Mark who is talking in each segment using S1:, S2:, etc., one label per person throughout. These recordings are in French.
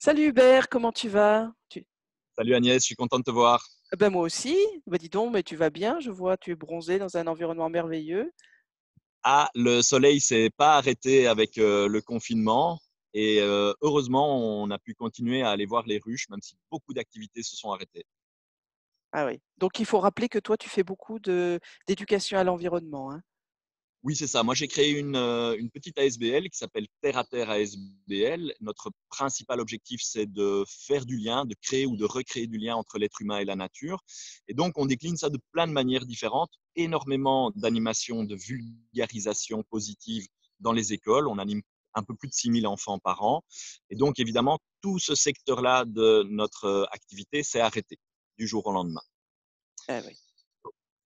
S1: Salut Hubert, comment tu vas?
S2: Salut Agnès, je suis content de te voir.
S1: Ben moi aussi. Ben dis donc, mais tu vas bien, je vois, tu es bronzé dans un environnement merveilleux.
S2: Ah, le soleil s'est pas arrêté avec le confinement et heureusement, on a pu continuer à aller voir les ruches, même si beaucoup d'activités se sont arrêtées.
S1: Ah oui. Donc il faut rappeler que toi, tu fais beaucoup d'éducation à l'environnement, hein.
S2: Oui, c'est ça. Moi, j'ai créé une petite ASBL qui s'appelle Terre à Terre ASBL. Notre principal objectif, c'est de faire du lien, de créer ou de recréer du lien entre l'être humain et la nature. Et donc, on décline ça de plein de manières différentes. Énormément d'animations, de vulgarisation positive dans les écoles. On anime un peu plus de 6000 enfants par an. Et donc, évidemment, tout ce secteur-là de notre activité s'est arrêté du jour au lendemain.
S1: Ah oui.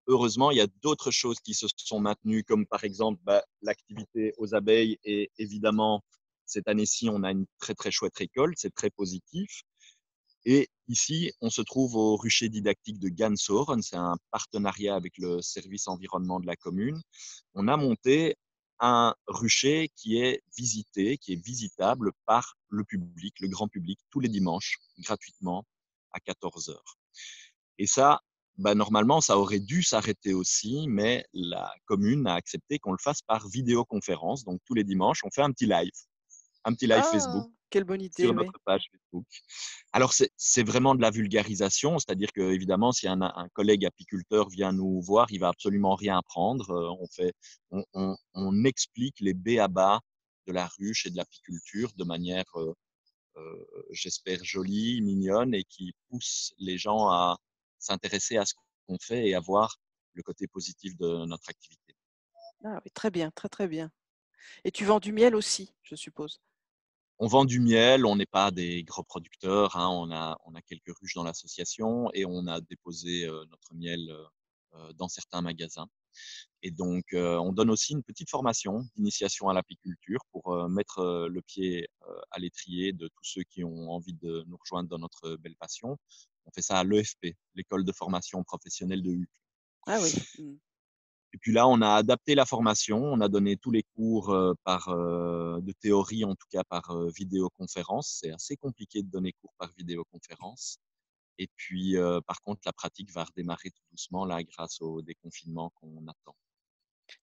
S2: Heureusement, il y a d'autres choses qui se sont maintenues, comme par exemple l'activité aux abeilles. Et évidemment, cette année-ci, on a une très très chouette récolte, c'est très positif. Et ici, on se trouve au rucher didactique de Gansoren, c'est un partenariat avec le service environnement de la commune. On a monté un rucher qui est visité, qui est visitable par le public, le grand public, tous les dimanches, gratuitement, à 14 heures. Et ça, normalement, ça aurait dû s'arrêter aussi, mais la commune a accepté qu'on le fasse par vidéoconférence. Donc, tous les dimanches, on fait un petit live Facebook
S1: Ah, quelle bonne idée,
S2: sur
S1: oui.
S2: notre page Facebook. Alors, c'est vraiment de la vulgarisation, c'est-à-dire que, évidemment, si un collègue apiculteur vient nous voir, il va absolument rien apprendre. On explique les b à bas de la ruche et de l'apiculture de manière, j'espère, jolie, mignonne et qui pousse les gens à s'intéresser à ce qu'on fait et à voir le côté positif de notre activité.
S1: Ah oui, très bien, très très bien. Et tu vends du miel aussi, je suppose.
S2: On vend du miel, on n'est pas des gros producteurs, hein, on a quelques ruches dans l'association et on a déposé notre miel dans certains magasins. Et donc, on donne aussi une petite formation d'initiation à l'apiculture pour mettre le pied à l'étrier de tous ceux qui ont envie de nous rejoindre dans notre belle passion. On fait ça à l'EFP, l'école de formation professionnelle de Uccle.
S1: Ah oui. Mm.
S2: Et puis là, on a adapté la formation, on a donné tous les cours de théorie, en tout cas par vidéoconférence. C'est assez compliqué de donner cours par vidéoconférence. Et puis, par contre, la pratique va redémarrer tout doucement là, grâce au déconfinement qu'on attend.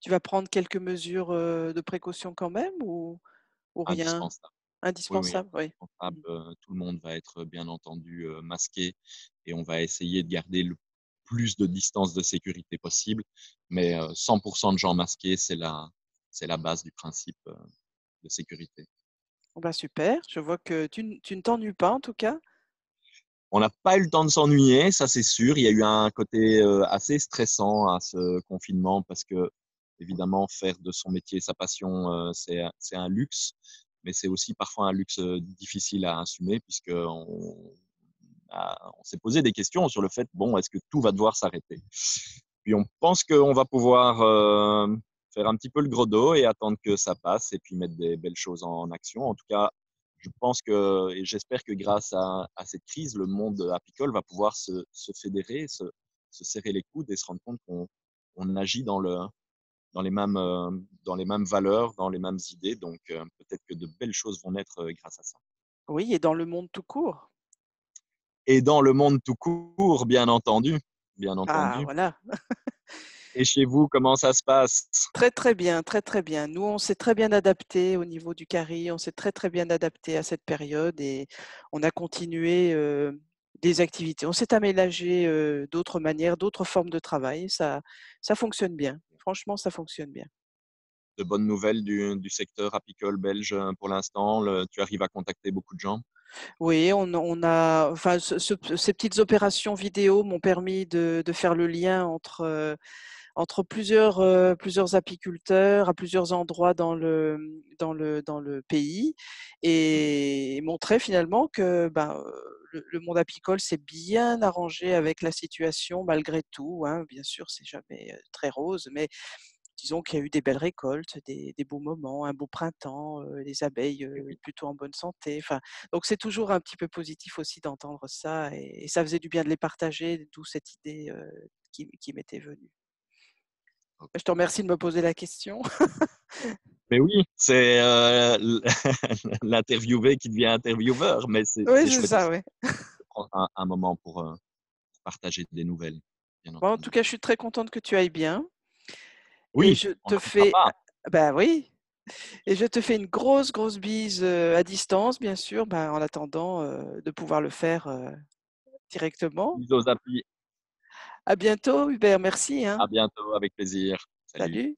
S1: Tu vas prendre quelques mesures de précaution quand même ou rien?
S2: Indispensable. Oui, oui,
S1: Indispensable, oui.
S2: indispensable.
S1: Mm.
S2: Tout le monde va être bien entendu masqué et on va essayer de garder le plus de distance de sécurité possible. Mais 100% de gens masqués, c'est la base du principe de sécurité.
S1: Bon, bah super, je vois que tu ne t'ennuies pas en tout cas.
S2: On n'a pas eu le temps de s'ennuyer, ça c'est sûr. Il y a eu un côté assez stressant à ce confinement parce que, évidemment, faire de son métier sa passion, c'est un luxe, mais c'est aussi parfois un luxe difficile à assumer puisqu'on on s'est posé des questions sur le fait, bon, est-ce que tout va devoir s'arrêter? Puis on pense qu'on va pouvoir faire un petit peu le gros dos et attendre que ça passe et puis mettre des belles choses en action. En tout cas, je pense que et j'espère que grâce à cette crise, le monde apicole va pouvoir se fédérer, se serrer les coudes et se rendre compte qu'on agit dans les mêmes valeurs, dans les mêmes idées. Donc peut-être que de belles choses vont naître grâce à ça.
S1: Oui, et dans le monde tout court.
S2: Et dans le monde tout court, bien entendu, bien
S1: Ah
S2: entendu.
S1: voilà.
S2: Et chez vous, comment ça se passe?
S1: Très, très bien, très, très bien. Nous, on s'est très bien adapté au niveau du carry, on s'est très, très bien adapté à cette période et on a continué, des activités. On s'est aménagé, d'autres manières, d'autres formes de travail. Ça fonctionne bien. Franchement, ça fonctionne bien.
S2: De bonnes nouvelles du secteur apicole belge pour l'instant? Tu arrives à contacter beaucoup de gens?
S1: Oui, on a enfin ces petites opérations vidéo m'ont permis de faire le lien entre plusieurs apiculteurs à plusieurs endroits dans le pays et montrer finalement que, ben, le monde apicole s'est bien arrangé avec la situation malgré tout, hein. Bien sûr, c'est jamais, très rose, mais disons qu'il y a eu des belles récoltes, des beaux moments, un beau printemps, les abeilles,
S2: Oui, oui.
S1: plutôt en bonne santé. Enfin, donc c'est toujours un petit peu positif aussi d'entendre ça et ça faisait du bien de les partager, d'où cette idée, qui m'était venue. Je te remercie de me poser la question.
S2: Mais oui, c'est l'interviewé qui devient intervieweur, mais
S1: Oui,
S2: c'est
S1: c'est
S2: chouette
S1: ça,
S2: aussi
S1: oui.
S2: de prendre un moment pour partager des nouvelles, bien
S1: Bon, en tout
S2: entendu.
S1: cas, je suis très contente que tu ailles bien et
S2: Oui,
S1: je
S2: on
S1: te
S2: n'arrêtera
S1: fais
S2: pas.
S1: bah, oui, et je te fais une grosse, grosse bise, à distance, bien sûr, bah, en attendant, de pouvoir le faire, directement.
S2: Bisous aux applis.
S1: À bientôt Hubert, merci, hein.
S2: À bientôt, avec plaisir. Salut.
S1: Salut.